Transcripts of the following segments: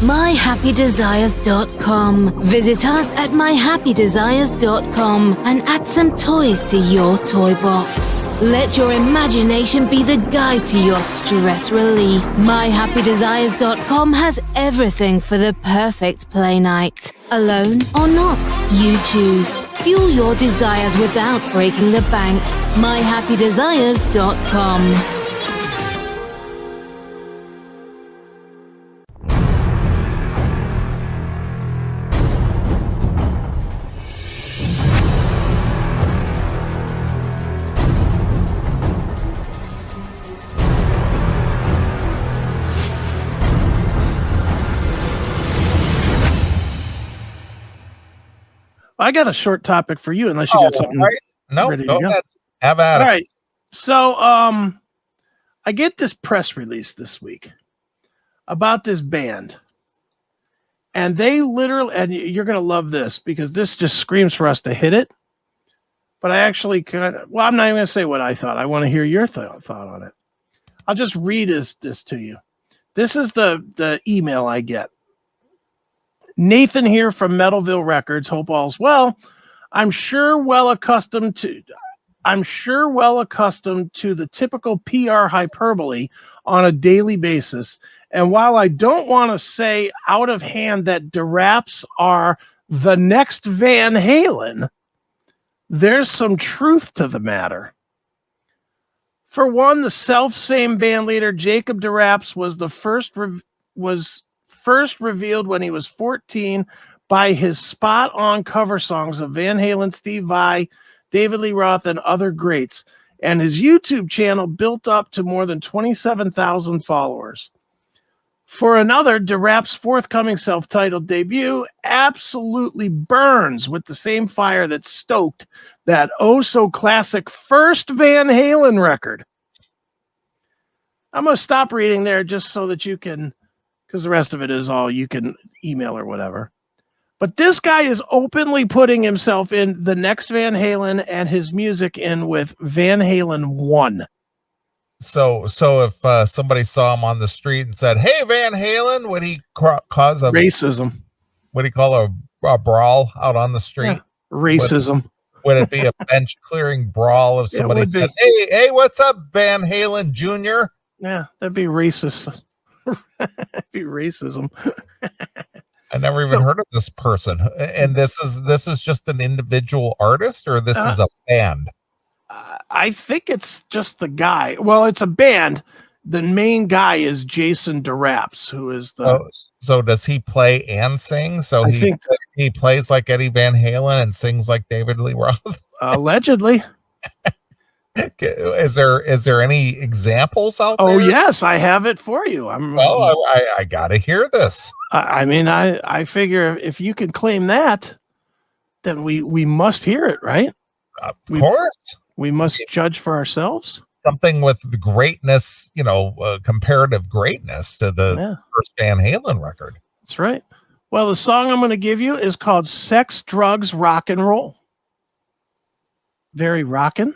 myhappydesires.com. Visit us at myhappydesires.com and add some toys to your toy box. Let your imagination be the guide to your stress relief. myhappydesires.com has everything for the perfect play night. Alone or not, you choose. Fuel your desires without breaking the bank. myhappydesires.com. I got a short topic for you, unless you got something. Right. No, ready go to go. ahead. Have at it. All right. So, I get this press release this week about this band, and they literally, and you're going to love this because this just screams for us to hit it. But I actually I'm not even going to say what I thought. I want to hear your thought on it. I'll just read this to you. This is the email I get. Nathan here from Metalville Records. Hope all's well. I'm sure well accustomed to the typical PR hyperbole on a daily basis. And while I don't want to say out of hand that Deraps are the next Van Halen, there's some truth to the matter. For one, the self-same band leader Jacob Deraps was first revealed when he was 14 by his spot-on cover songs of Van Halen, Steve Vai, David Lee Roth, and other greats, and his YouTube channel built up to more than 27,000 followers. For another, Deraps' forthcoming self-titled debut absolutely burns with the same fire that stoked that oh-so-classic first Van Halen record. I'm going to stop reading there just so that you can, because the rest of it is all you can email or whatever. But this guy is openly putting himself in the next Van Halen and his music in with Van Halen 1. So if somebody saw him on the street and said, "Hey, Van Halen," would he cause a racism? Would he call a brawl out on the street? Yeah, racism. Would it be a bench clearing brawl if somebody said, "Hey, what's up, Van Halen Jr.?" Yeah, that'd be racist. That'd be racism. I never even heard of this person. And this is just an individual artist, or this is a band? I think it's just the guy. Well, it's a band. The main guy is Jason Deraps, who is the. So does he play and sing? So he plays like Eddie Van Halen and sings like David Lee Roth? Allegedly. Is there any examples out there? Oh yes, I have it for you. I gotta hear this. I figure if you can claim that, then we must hear it, right? Of course. We must judge for ourselves. Something with the greatness, comparative greatness to the first Van Halen record. That's right. Well, the song I'm going to give you is called Sex, Drugs, Rock and Roll. Very rockin'.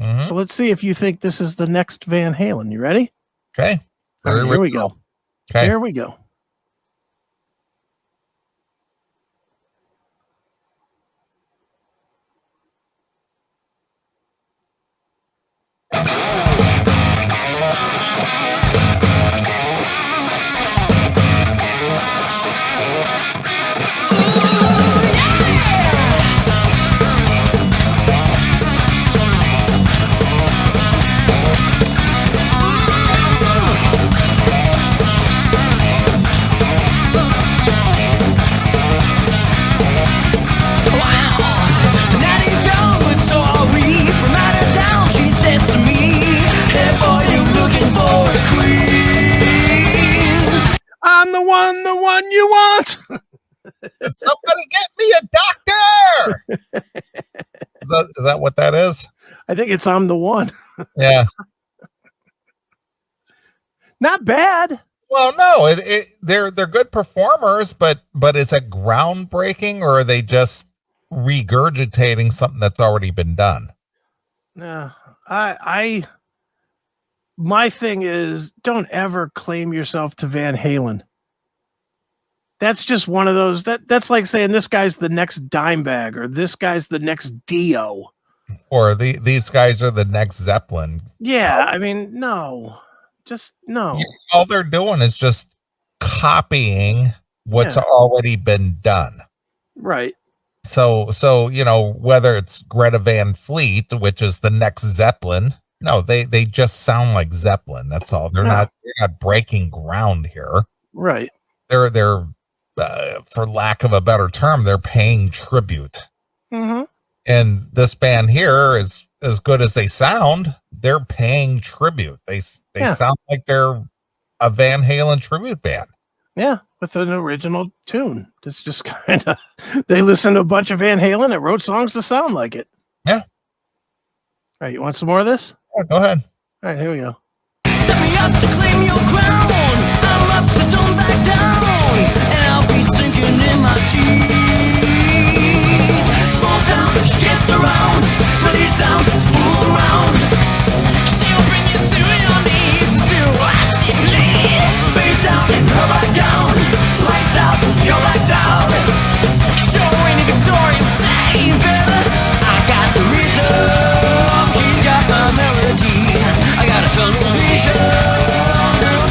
Mm-hmm. So let's see if you think this is the next Van Halen. You ready? Okay. Right, here we go. Okay. Here we go. I'm the one you want. Somebody get me a doctor. Is that what that is? I think it's I'm the one. Yeah. Not bad. Well, no, they're good performers, but is it groundbreaking, or are they just regurgitating something that's already been done? No, my thing is, don't ever claim yourself to Van Halen. That's just one of those. That's like saying this guy's the next Dimebag or this guy's the next Dio. Or these guys are the next Zeppelin. Yeah, I mean, no. Just no. All they're doing is just copying what's already been done. Right. So whether it's Greta Van Fleet, which is the next Zeppelin, no, they just sound like Zeppelin. That's all. They're not breaking ground here. Right. They're for lack of a better term, they're paying tribute. Mm-hmm. And this band here is as good as they sound. They're paying tribute. They sound like they're a Van Halen tribute band. Yeah, with an original tune. It's just kind of they listened to a bunch of Van Halen and wrote songs to sound like it. Yeah. All right, you want some more of this? Yeah, go ahead. All right, here we go. Set me up to claim your crown. I'm up, so don't back down. And I'll be sinking in my teeth. Small town, she gets around, but he's down, fool around. She'll bring you to your knees to do what she please. Face down in her back gown, lights out, you're blacked out. Show any Victorian slave, baby. I got the rhythm, she's got my melody. I got a tunnel vision,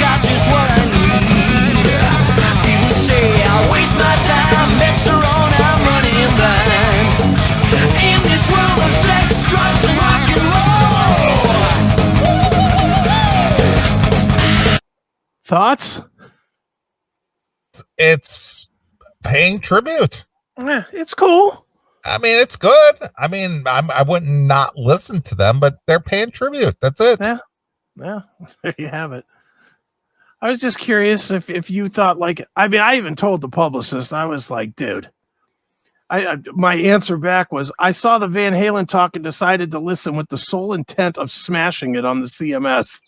got just what I need. People say I waste my time, bets are on, I'm running blind. In this world of sex, drugs, and rock and roll. Thoughts? It's paying tribute. It's cool. I mean, it's good. I mean, I wouldn't not listen to them, but they're paying tribute. That's it. Yeah. There you have it. I was just curious if you thought like, I mean, I even told the publicist, I was like, dude, my answer back was, I saw the Van Halen talk and decided to listen with the sole intent of smashing it on the CMS.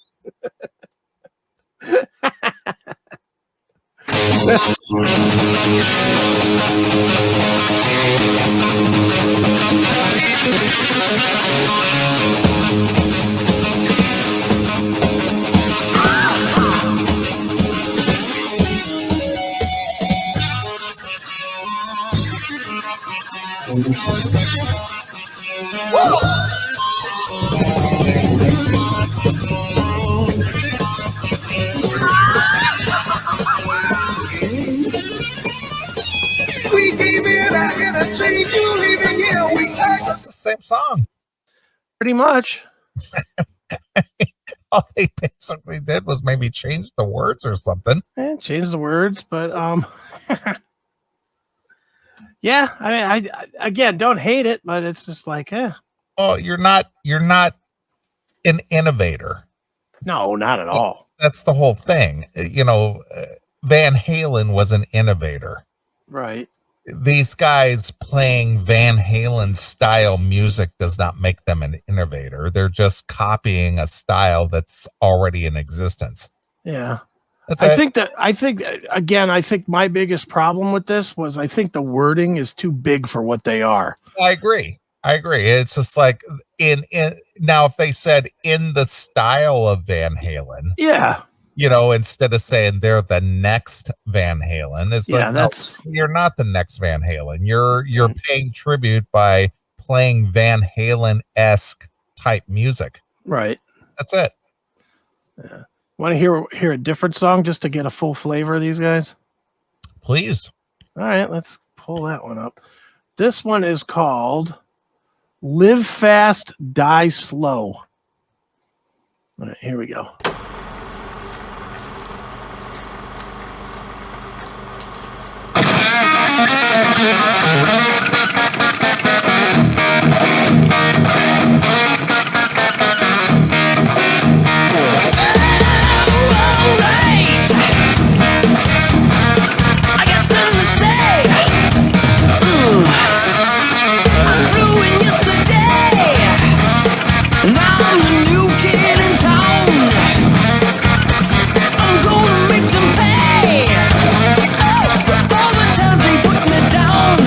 We gave it out in a chain, you leaving here, we act. That's the same song. Pretty much. All they basically did was maybe change the words or something. Change the words, but yeah, I mean, I again don't hate it, but it's just like, Well, you're not an innovator. No, not at all. That's the whole thing. Van Halen was an innovator. Right. These guys playing Van Halen style music does not make them an innovator. They're just copying a style that's already in existence. Yeah. I think my biggest problem with this was I think the wording is too big for what they are. I agree. It's just like in now if they said in the style of Van Halen, yeah, instead of saying they're the next Van Halen, it's like, no, you're not the next Van Halen. You're paying tribute by playing Van Halen-esque type music. Right. That's it. Yeah. Want to hear a different song just to get a full flavor of these guys? Please. All right, let's pull that one up. This one is called Live Fast, Die Slow. All right, here we go. All the times they put me down.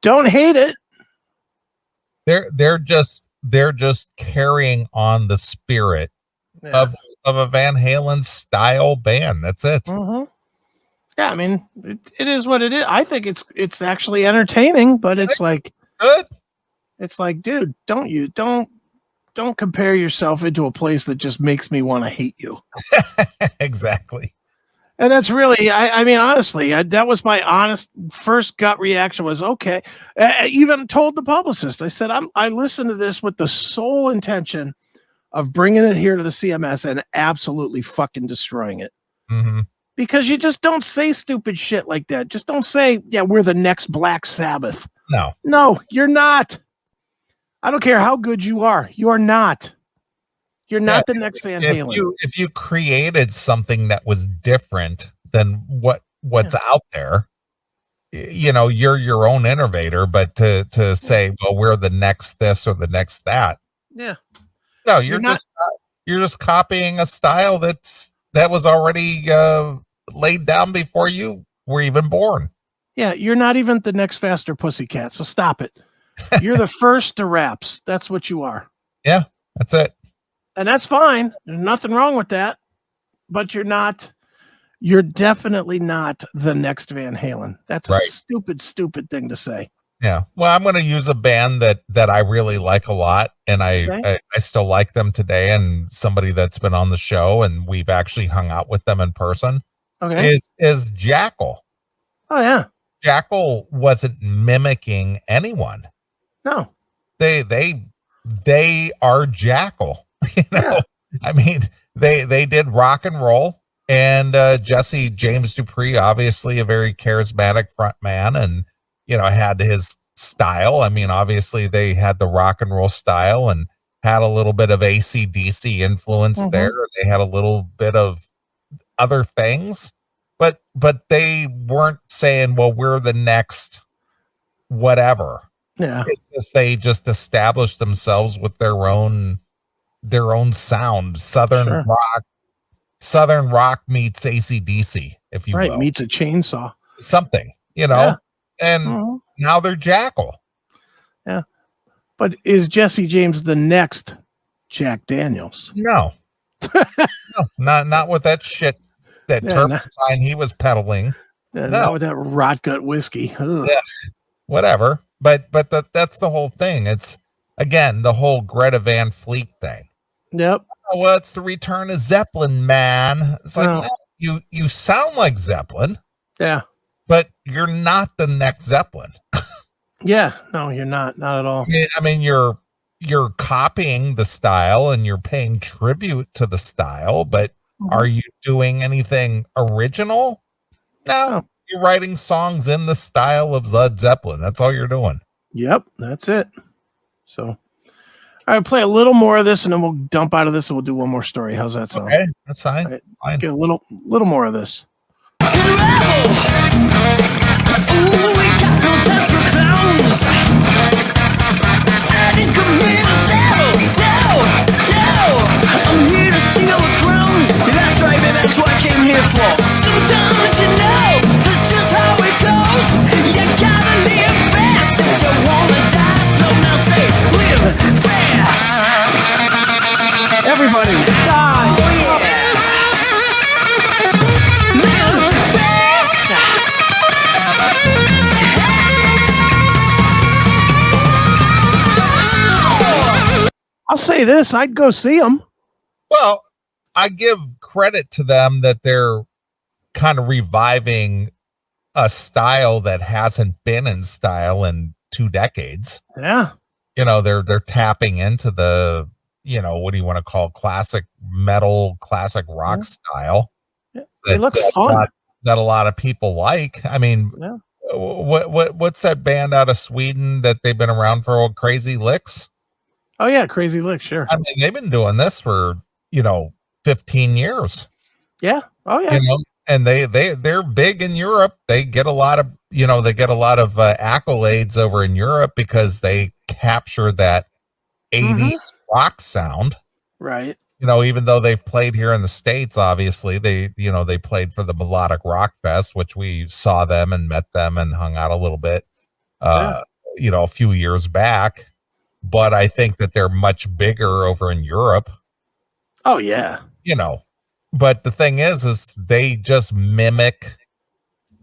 Don't hate it. They're just carrying on the spirit of a Van Halen style band. That's it. Mm-hmm. Yeah, I mean, it is what it is. I think it's actually entertaining, but it's like good. It's like, dude, don't compare yourself into a place that just makes me want to hate you. Exactly. And that's really, I mean, honestly, that was my honest first gut reaction was, okay. I even told the publicist, I said, I listened to this with the sole intention of bringing it here to the CMS and absolutely fucking destroying it. Mm-hmm. Because you just don't say stupid shit like that. Just don't say, yeah, we're the next Black Sabbath. No, you're not. I don't care how good you are. You're not. You're not the next Van Halen. If you created something that was different than what's out there, you know, you're your own innovator. But to say, well, we're the next this or the next that. Yeah. No, you're just copying a style that was already laid down before you were even born. Yeah, you're not even the next Faster Pussycat, so stop it. You're the first Deraps. That's what you are. Yeah, that's it. And that's fine. There's nothing wrong with that. But you're definitely not the next Van Halen. That's a stupid thing to say. Yeah. Well, I'm going to use a band that I really like a lot, and I still like them today, and somebody that's been on the show and we've actually hung out with them in person. Okay. Is Jackal. Oh yeah. Jackal wasn't mimicking anyone. No. They are Jackal. You know? Yeah. I mean, they did rock and roll, and Jesse James Dupree, obviously a very charismatic front man, and you know, had his style. I mean, obviously they had the rock and roll style and had a little bit of AC/DC influence there. They had a little bit of other things, but they weren't saying, well, we're the next whatever. Yeah. It's just, they just established themselves with their own sound. Southern rock meets AC/DC, if you will. Meets a chainsaw. Something, you know. Yeah. And now they're Jackal. Yeah. But is Jesse James the next Jack Daniels? No. No, not with that shit, that turpentine he was peddling. Not with that rot gut whiskey. Ugh. Yeah, whatever. But that's the whole thing. It's, again, the whole Greta Van Fleet thing. Yep. Oh, well, it's the return of Zeppelin, man. It's like, no, you sound like Zeppelin. Yeah. But you're not the next Zeppelin. Yeah, no, you're not at all. I mean, you're copying the style and you're paying tribute to the style, but are you doing anything original? No, you're writing songs in the style of Led Zeppelin. That's all you're doing. Yep, that's it. So, all right, play a little more of this, and then we'll dump out of this, and we'll do one more story. How's that sound? Okay, that's fine. Right, fine. Get a little more of this. Ooh, we got no time for clowns. I didn't come here to settle. No, I'm here to steal a crown. That's right, baby, that's what I came here for. Sometimes you know that's just how it goes. You gotta live fast if you wanna die slow. Now say, live fast. Everybody, die. Oh yeah. I'll say this, I'd go see them. Well, I give credit to them that they're kind of reviving a style that hasn't been in style in 2 decades. Yeah. You know, they're tapping into the, you know, what do you want to call classic metal, classic rock style. Yeah. They look fun. That a lot of people like. I mean, what's that band out of Sweden that they've been around for, Crazy Licks? Oh yeah, Crazy Licks, sure. I mean, they've been doing this for, 15 years. Yeah. Oh yeah. And they're big in Europe. They get a lot of, accolades over in Europe because they capture that 80s rock sound. Right. Even though they've played here in the States, obviously they played for the Melodic Rock Fest, which we saw them and met them and hung out a little bit. a few years back, but I think that they're much bigger over in Europe. Oh yeah. But the thing is they just mimic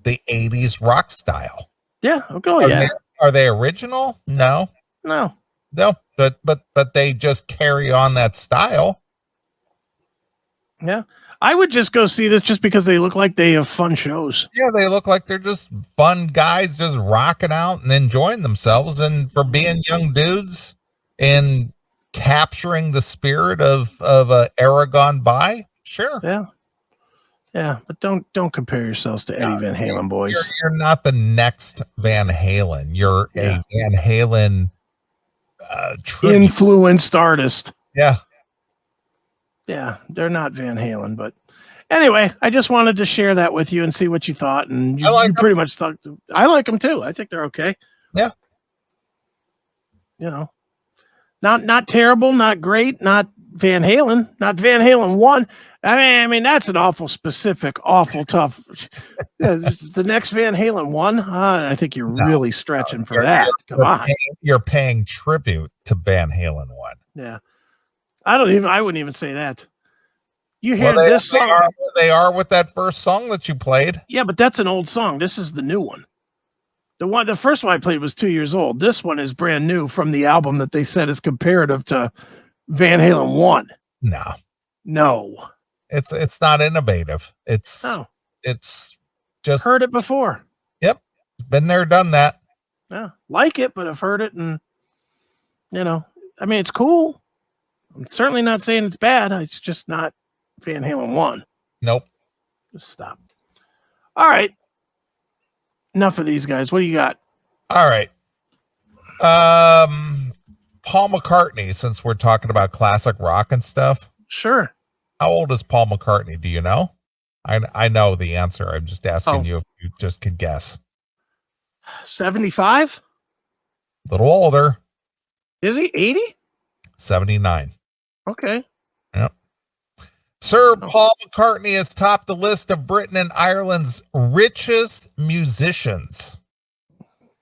the 80s rock style. Yeah. Okay. Are they original? No, but they just carry on that style. Yeah. I would just go see this just because they look like they have fun shows. Yeah, they look like they're just fun guys just rocking out and enjoying themselves. And for being young dudes and capturing the spirit of a era gone by, sure. Yeah. Yeah, but don't compare yourselves to Eddie Van Halen, boys. You're not the next Van Halen. You're a Van Halen influenced artist. Yeah. Yeah, they're not Van Halen, but anyway, I just wanted to share that with you and see what you thought. And you pretty much thought I like them too. I think they're okay. Yeah. Not terrible, not great, not Van Halen, not Van Halen 1. I mean that's an awful specific, awful tough. The next Van Halen 1, I think you're really stretching for that. Come on. You're paying tribute to Van Halen 1. Yeah. I wouldn't even say that. You hear this song? They are with that first song that you played. Yeah, but that's an old song. This is the new one. The first one I played was 2 years old. This one is brand new from the album that they said is comparative to Van Halen 1. No. It's not innovative. It's just heard it before. Yep. Been there, done that. Yeah. Like it, but I've heard it and I mean it's cool. I'm certainly not saying it's bad. It's just not Van Halen 1. Nope. Just stop. All right. Enough of these guys. What do you got? All right. Paul McCartney, since we're talking about classic rock and stuff. Sure. How old is Paul McCartney? Do you know? I know the answer. I'm just asking you if you just could guess. 75? A little older. Is he 80? 79. Okay. Yep. Sir Paul McCartney has topped the list of Britain and Ireland's richest musicians.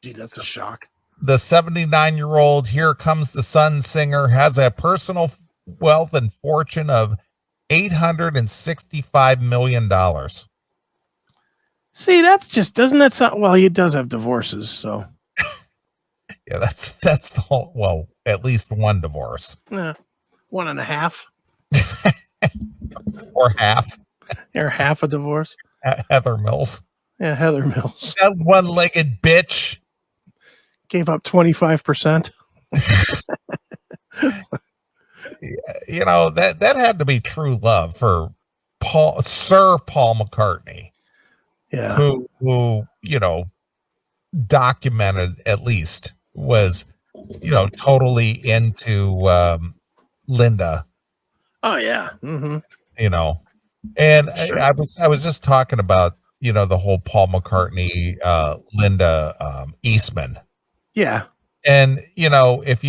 Gee, that's a shock. The 79-year-old Here Comes the Sun singer has a personal wealth and fortune of $865 million. See, doesn't that sound, well, he does have divorces, so. Yeah, that's the whole, well, at least one divorce. 1.5. Or half. Or half a divorce. Heather Mills. Yeah, Heather Mills. That one-legged bitch. Gave up 25%. That had to be true love for Sir Paul McCartney. Yeah. Who documented at least was, totally into Linda. Oh yeah. Mm-hmm. And sure. I was just talking about, the whole Paul McCartney, Linda Eastman. Yeah. And, if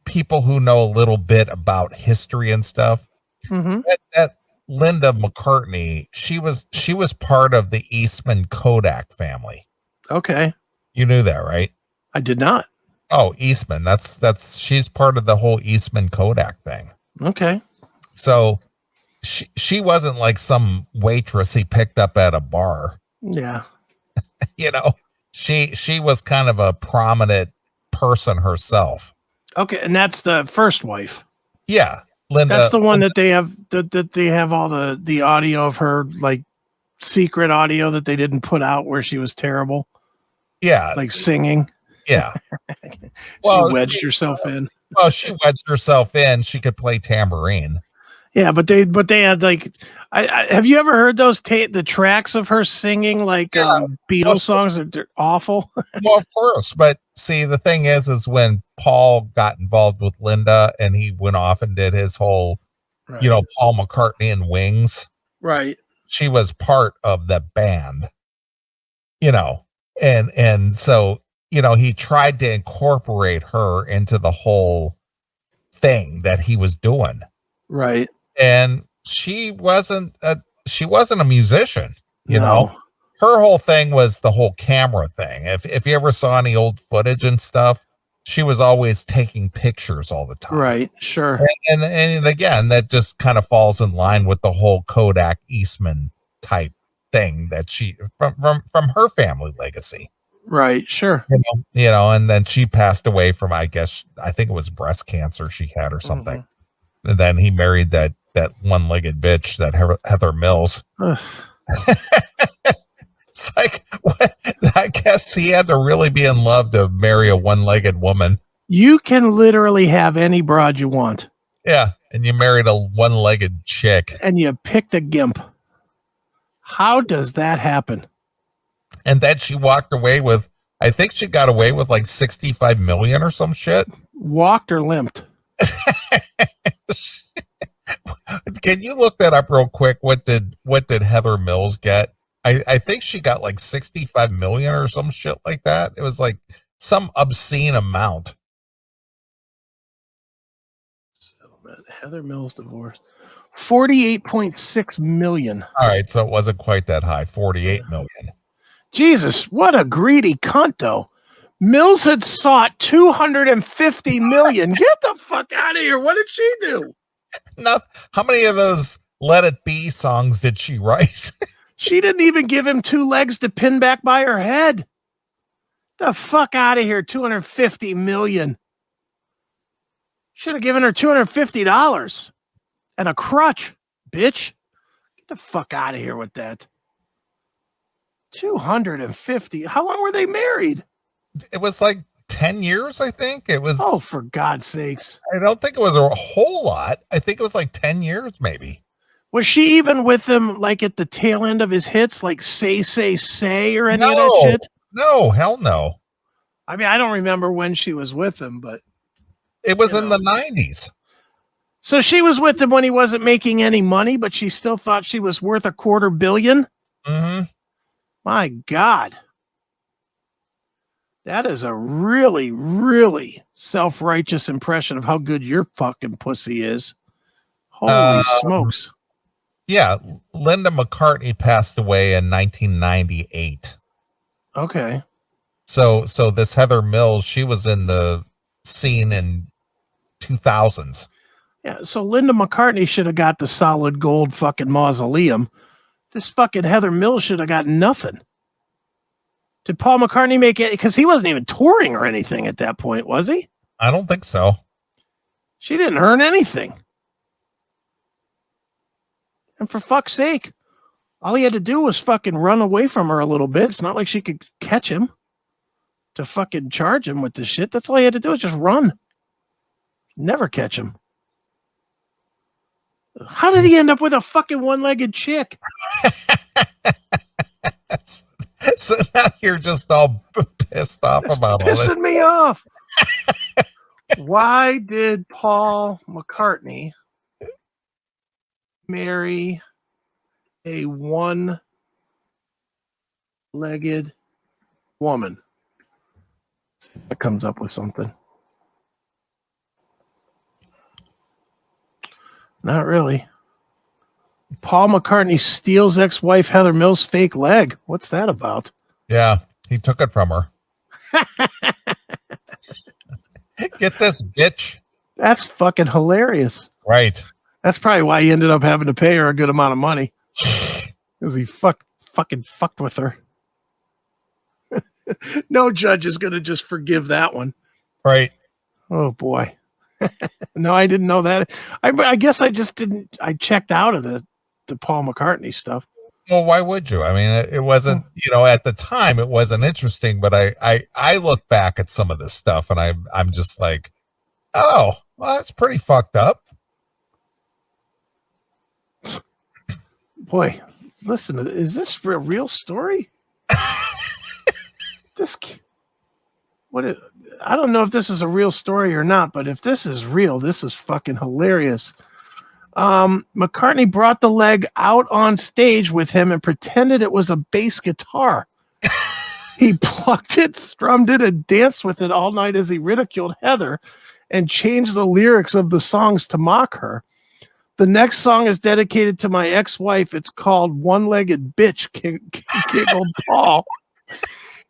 people who know a little bit about history and stuff, that Linda McCartney, she was part of the Eastman Kodak family. Okay. You knew that, right? I did not. Oh, Eastman. She's part of the whole Eastman Kodak thing. Okay. So she wasn't like some waitress he picked up at a bar. Yeah. She was kind of a prominent person herself. Okay, and that's the first wife. Yeah, Linda. That's the one that they have that they have all the audio of her, like secret audio that they didn't put out where she was terrible. Yeah, like singing. Yeah. She wedged herself in. Well, she wedged herself in. She could play tambourine. Yeah, but they had like, I have you ever heard those the tracks of her singing like Beatles songs? They're awful. Well, of course, but see, the thing is when Paul got involved with Linda and he went off and did his whole, Paul McCartney and Wings. Right. She was part of the band. And so he tried to incorporate her into the whole thing that he was doing. Right. And she wasn't a musician, you know? her whole thing was the whole camera thing. If you ever saw any old footage and stuff, she was always taking pictures all the time. Right, sure. And again, that just kind of falls in line with the whole Kodak Eastman type thing that she from her family legacy. Right, sure. And then she passed away from, I think it was breast cancer she had or something. Mm-hmm. And then he married that one-legged bitch, that Heather Mills. It's like, I guess he had to really be in love to marry a one-legged woman. You can literally have any broad you want. Yeah, and you married a one-legged chick. And you picked a gimp. How does that happen? And then she walked away with, I think she got away with like 65 million or some shit. Walked or limped? Can you look that up real quick? What did Heather Mills get? I think she got like 65 million or some shit like that. It was like some obscene amount. Settlement. Heather Mills divorce. 48.6 million. All right, so it wasn't quite that high. 48 million. Jesus, what a greedy cunt, though. Mills had sought 250 million. Get the fuck out of here. What did she do? How many of those Let It Be songs did she write? She didn't even give him 2 legs to pin back by her head. The fuck out of here. 250 million. Should have given her $250 and a crutch, bitch. Get the fuck out of here with that. 250. How long were they married? It was like 10 years, I think. It was. Oh, for God's sakes. I don't think it was a whole lot. I think it was like 10 years, maybe. Was she even with him, like, at the tail end of his hits, like Say, or any of that shit? No, hell no. I mean, I don't remember when she was with him, but... It was in the 90s. So she was with him when he wasn't making any money, but she still thought she was worth $250 million? Mm-hmm. My God. That is a really, really self-righteous impression of how good your fucking pussy is. Holy smokes. Yeah, Linda McCartney passed away in 1998. Okay. So this Heather Mills, she was in the scene in 2000s. Yeah, so Linda McCartney should have got the solid gold fucking mausoleum. This fucking Heather Mills should have got nothing. Did Paul McCartney make it? Because he wasn't even touring or anything at that point, was he? I don't think so. She didn't earn anything. And for fuck's sake, all he had to do was fucking run away from her a little bit. It's not like she could catch him to fucking charge him with this shit. That's all he had to do is just run. Never catch him. How did he end up with a fucking one-legged chick? So now you're just all pissed off about all this. Pissing me off. Why did Paul McCartney marry a one-legged woman? Let's see if it comes up with something. Not really. Paul McCartney steals ex-wife Heather Mills' fake leg. What's that about? Yeah, he took it from her. Get this, bitch. That's fucking hilarious. Right. That's probably why he ended up having to pay her a good amount of money. Because he fucking fucked with her. No judge is going to just forgive that one. Right. Oh, boy. No, I didn't know that. I guess I just didn't. I checked out of the Paul McCartney stuff. Well, why would you? I mean, it wasn't, at the time it wasn't interesting, but I look back at some of this stuff and I'm just like, oh, well, that's pretty fucked up. Boy, listen, is this a real story? I don't know if this is a real story or not, but if this is real, this is fucking hilarious. McCartney brought the leg out on stage with him and pretended it was a bass guitar. He plucked it, strummed it, and danced with it all night as he ridiculed Heather and changed the lyrics of the songs to mock her. The next song is dedicated to my ex-wife. It's called One-Legged Bitch, giggled Paul.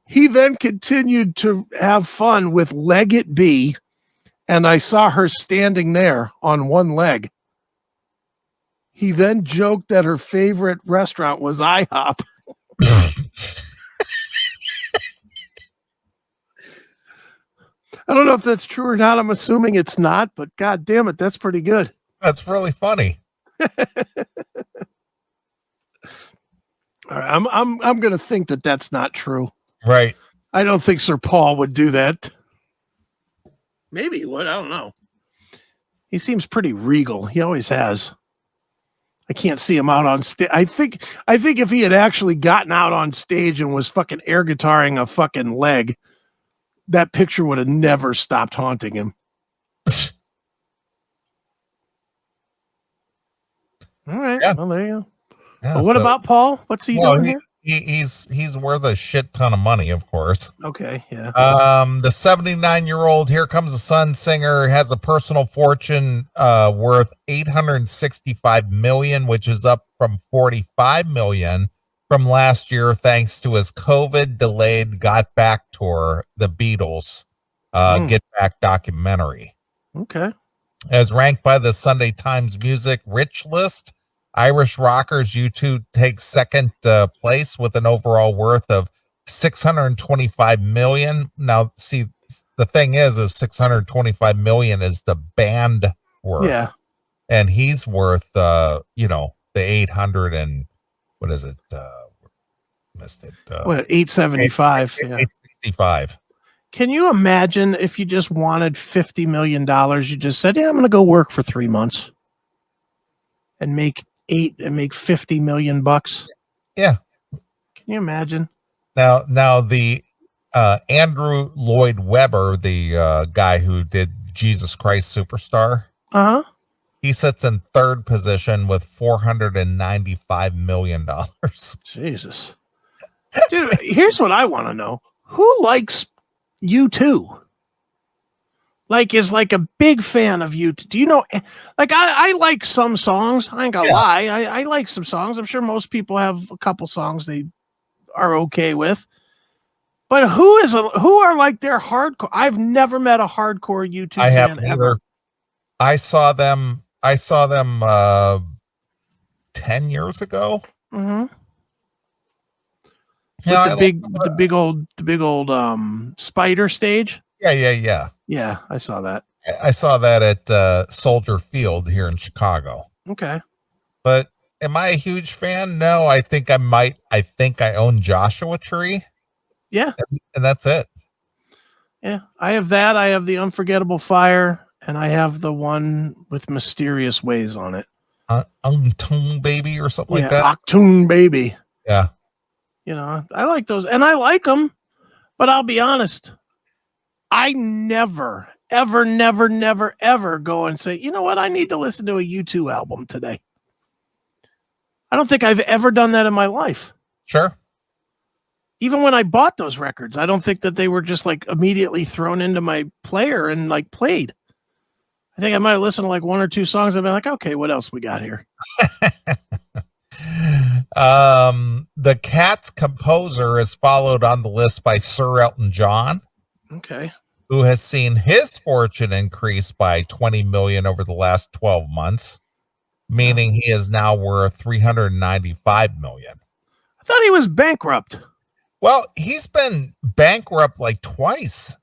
He then continued to have fun with Leg It Be, and I saw her standing there on one leg. He then joked that her favorite restaurant was IHOP. I don't know if that's true or not. I'm assuming it's not, but God damn it, that's pretty good. That's really funny. All right, I'm going to think that that's not true. Right. I don't think Sir Paul would do that. Maybe he would. I don't know. He seems pretty regal. He always has. I can't see him out on stage. I think if he had actually gotten out on stage and was fucking air guitaring a fucking leg, that picture would have never stopped haunting him. All right. Yeah. Well, there you go. Yeah, well, what about Paul? What's he doing here? He's worth a shit ton of money, of course. Okay, yeah. The 79-year-old Here Comes the Sun singer has a personal fortune worth $865 million, which is up from $45 million from last year, thanks to his COVID-delayed Got Back tour, the Beatles Get Back documentary. Okay. As ranked by the Sunday Times Music Rich List, Irish rockers U2 takes second place with an overall worth of $625 million. Now, see, the thing is 625 million is the band worth. Yeah. And he's worth, the 800 and what is it? Missed it. 875. 865. Can you imagine if you just wanted $50 million? You just said, yeah, I'm going to go work for 3 months and make 50 million bucks. Yeah. Can you imagine? Now the Andrew Lloyd Webber, the guy who did Jesus Christ Superstar. Uh-huh. He sits in third position with $495 million. Jesus. Dude, here's what I want to know. Who likes U2? Is like a big fan of U2. Do you know, like I like some songs. I ain't gonna lie. I like some songs. I'm sure most people have a couple songs they are okay with. But who are like their hardcore? I've never met a hardcore U2 fan. I haven't ever. either. I saw them 10 years ago. Mm-hmm. The big old spider stage. Yeah. Yeah, I saw that. I saw that at Soldier Field here in Chicago. Okay. But am I a huge fan? No, I think I own Joshua Tree. Yeah. And that's it. Yeah, I have that. I have the Unforgettable Fire, and I have the one with Mysterious Ways on it. Octoon Baby or something like that. Octoon Baby. Yeah. I like those, and I like them, but I'll be honest. I never, ever, never, never, ever go and say, you know what? I need to listen to a U2 album today. I don't think I've ever done that in my life. Sure. Even when I bought those records, I don't think that they were just like immediately thrown into my player and like played. I think I might have listened to like one or two songs and been like, okay, what else we got here? The Cats composer is followed on the list by Sir Elton John. Okay. Who has seen his fortune increase by 20 million over the last 12 months, meaning he is now worth 395 million. I thought he was bankrupt. Well, he's been bankrupt like twice,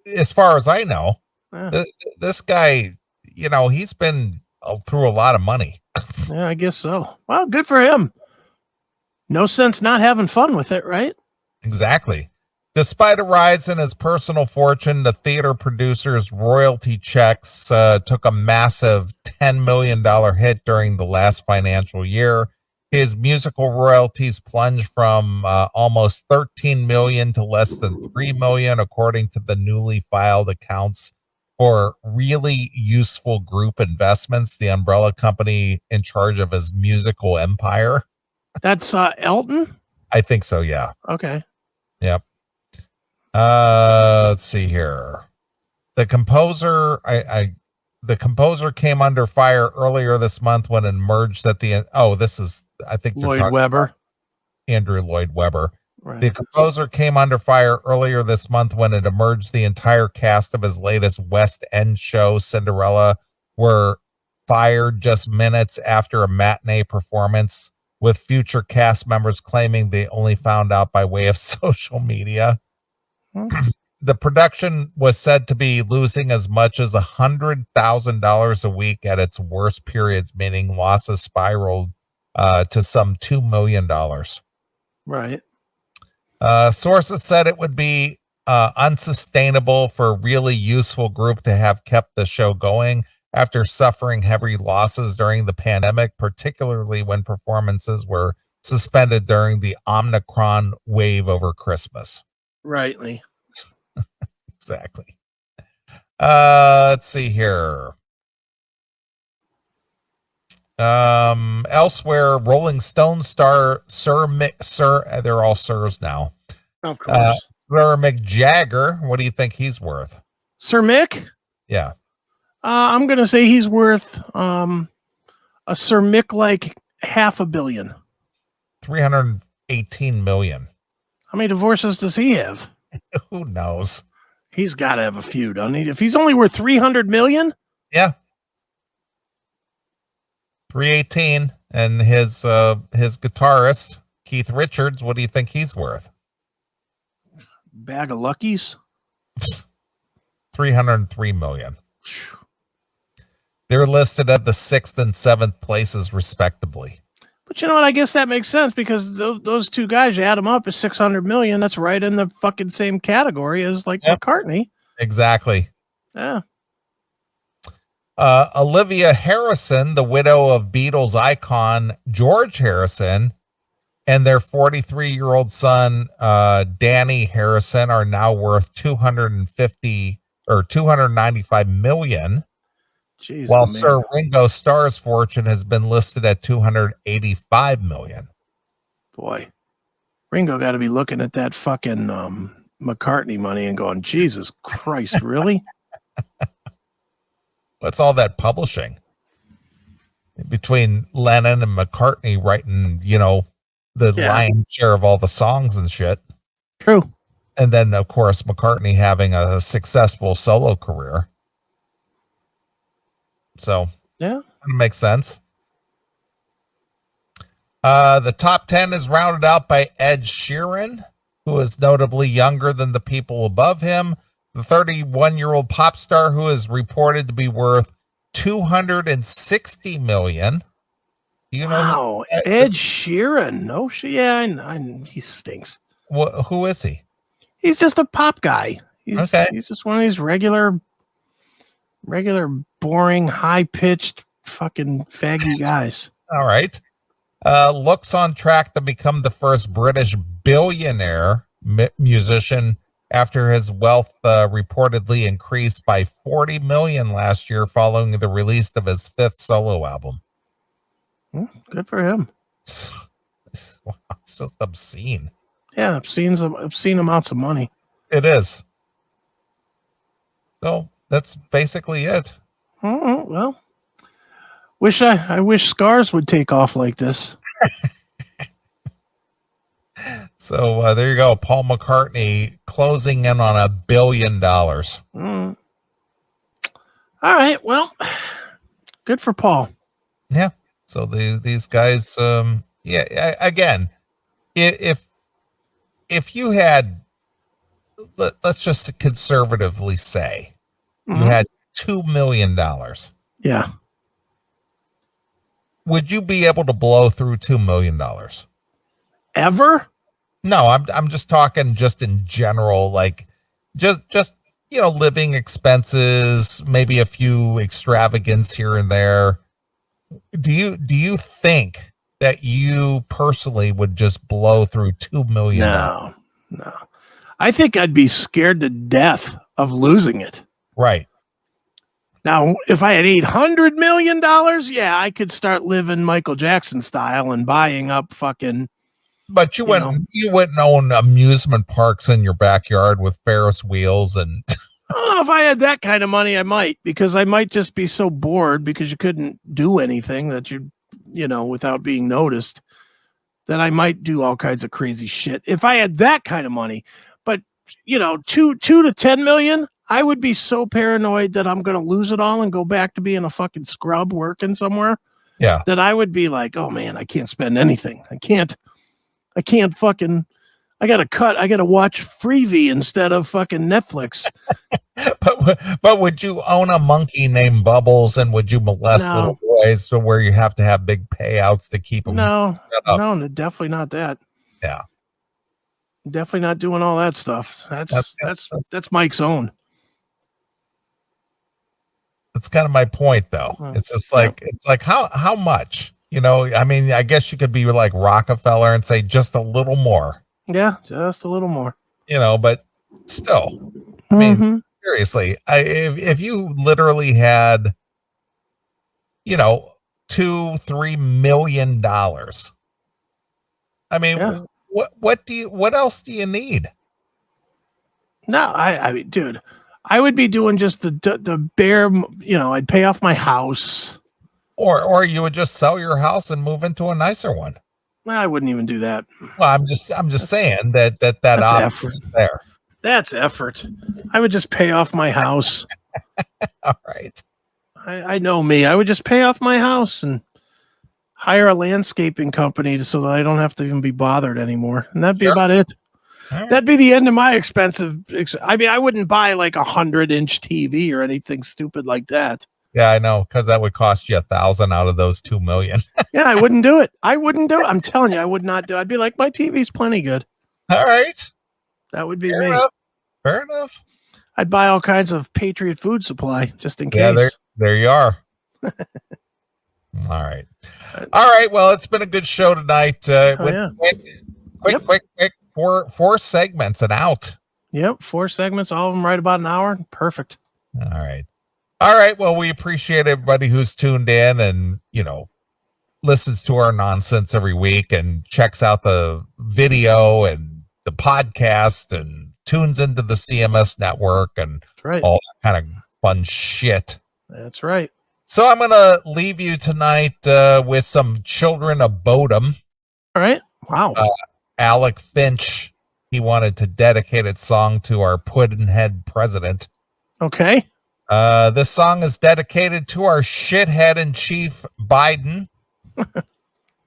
as far as I know. Yeah. This guy, he's been through a lot of money. Yeah, I guess so. Well, good for him. No sense not having fun with it, right? Exactly. Despite a rise in his personal fortune, the theater producer's royalty checks took a massive $10 million hit during the last financial year. His musical royalties plunged from almost 13 million to less than 3 million, according to the newly filed accounts for Really Useful Group Investments, the umbrella company in charge of his musical empire. That's Elton? I think so, yeah. Okay. Yep. Let's see here. The composer, I The composer came under fire earlier this month when it emerged that I think Lloyd Webber. Andrew Lloyd Webber. Right. The composer came under fire earlier this month when it emerged the entire cast of his latest West End show, Cinderella, were fired just minutes after a matinee performance, with future cast members claiming they only found out by way of social media. The production was said to be losing as much as $100,000 a week at its worst periods, meaning losses spiraled to some $2 million. Right. Sources said it would be unsustainable for a really useful group to have kept the show going after suffering heavy losses during the pandemic, particularly when performances were suspended during the Omicron wave over Christmas. Rightly. Exactly. Let's see here. Elsewhere, Rolling Stone star they're all sirs now. Of course. Sir Mick Jagger, what do you think he's worth? Sir Mick? Yeah. I'm gonna say he's worth a Sir Mick like $500 million. 318 million. How many divorces does he have? Who knows? He's got to have a few, doesn't he? If he's only worth 300 million? Yeah. 318. And his guitarist, Keith Richards, what do you think he's worth? Bag of Luckies? 303 million. They're listed at the 6th and 7th places, respectively. But you know what? I guess that makes sense because those two guys, you add them up, is 600 million. That's right in the fucking same category as like McCartney. Exactly. Yeah. Olivia Harrison, the widow of Beatles icon George Harrison, and their 43-year-old son, Danny Harrison, are now worth 295 million. Jeez, while man. Sir Ringo Starr's fortune has been listed at 285 million. Boy, Ringo got to be looking at that fucking McCartney money and going, Jesus Christ, really? What's all that publishing between Lennon and McCartney writing, the lion's share of all the songs and shit? True. And then, of course, McCartney having a successful solo career. So, yeah, it makes sense. The top 10 is rounded out by Ed Sheeran, who is notably younger than the people above him. The 31-year-old pop star who is reported to be worth $260 million. Wow, Ed Sheeran. No, he stinks. Who is he? He's just a pop guy. He's just one of these regular, boring, high-pitched, fucking faggy guys. All right. Looks on track to become the first British billionaire musician after his wealth reportedly increased by 40 million last year following the release of his 5th solo album. Good for him. It's just obscene. Yeah, obscene amounts of money. It is. So that's basically it. Oh, well, I wish Scars would take off like this. So there you go. Paul McCartney closing in on $1 billion. All right. Well, good for Paul. Yeah. So these guys, again, if you had, let's just conservatively say, you had $2 million. Yeah. Would you be able to blow through $2 million? Ever? No, I'm just talking just in general, like just living expenses, maybe a few extravagance here and there. Do you think that you personally would just blow through $2 million? No. I think I'd be scared to death of losing it. Right. Now, if I had $800 million, yeah, I could start living Michael Jackson style and buying up fucking. But you wouldn't own amusement parks in your backyard with Ferris wheels and I don't know if I had that kind of money, I might, because I might just be so bored because you couldn't do anything that without being noticed, that I might do all kinds of crazy shit if I had that kind of money. But, 2 to 10 million, I would be so paranoid that I'm going to lose it all and go back to being a fucking scrub working somewhere. Yeah. That I would be like, oh man, I can't spend anything. I can't fucking, I got to watch Freevee instead of fucking Netflix. But would you own a monkey named Bubbles, and would you molest little boys to where you have to have big payouts to keep them? No, definitely not that. Yeah. Definitely not doing all that stuff. That's Mike's own. That's kind of my point, though. It's just like, how much, I mean, I guess you could be like Rockefeller and say just a little more. Yeah, just a little more. But still, I mean, seriously, if you literally had, $2-3 million, I mean, what else do you need? No, I mean, dude, I would be doing just the bare, I'd pay off my house. Or you would just sell your house and move into a nicer one. I wouldn't even do that. Well, I'm just saying that option is there. That's effort. I would just pay off my house. All right. I know me. I would just pay off my house and hire a landscaping company so that I don't have to even be bothered anymore. And that'd be about it. Right. That'd be the end of my expensive. I mean, I wouldn't buy like 100-inch TV or anything stupid like that. Yeah, I know, because that would cost you $1,000 out of those $2 million. Yeah, I wouldn't do it. I'm telling you, I would not do it. I'd be like, my TV's plenty good. All right. That would be Fair me. Enough. Fair enough. I'd buy all kinds of Patriot food supply just in case. Yeah, there you are. All right. All right. Well, it's been a good show tonight. Quick. 4 segments and out. Yep. 4 segments, all of them right about an hour. Perfect. All right. Well, we appreciate everybody who's tuned in and, listens to our nonsense every week and checks out the video and the podcast and tunes into the CMS network and all that kind of fun shit. That's right. So I'm going to leave you tonight with some Children of Bodom. All right. Wow. Alec Finch, he wanted to dedicate its song to our Puddinhead president. Okay. This song is dedicated to our shithead in chief, Biden.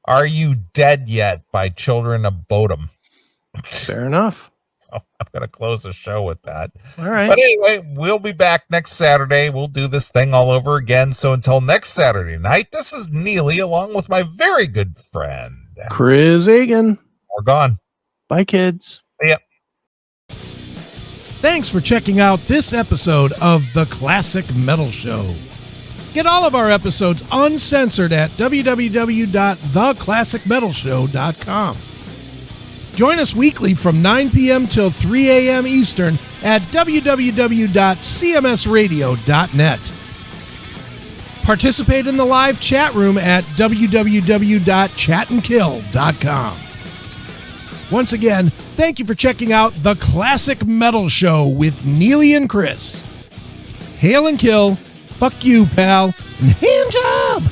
Are You Dead Yet by Children of Bodom. Fair enough. So I'm going to close the show with that. All right. But anyway, we'll be back next Saturday. We'll do this thing all over again. So until next Saturday night, this is Neeley along with my very good friend, Chris Egan. We're gone. Bye, kids. See ya. Thanks for checking out this episode of The Classic Metal Show. Get all of our episodes uncensored at www.theclassicmetalshow.com. Join us weekly from 9 p.m. till 3 a.m. Eastern at www.cmsradio.net. Participate in the live chat room at www.chatandkill.com. Once again, thank you for checking out The Classic Metal Show with Neeley and Chris. Hail and kill, fuck you, pal, and hand job!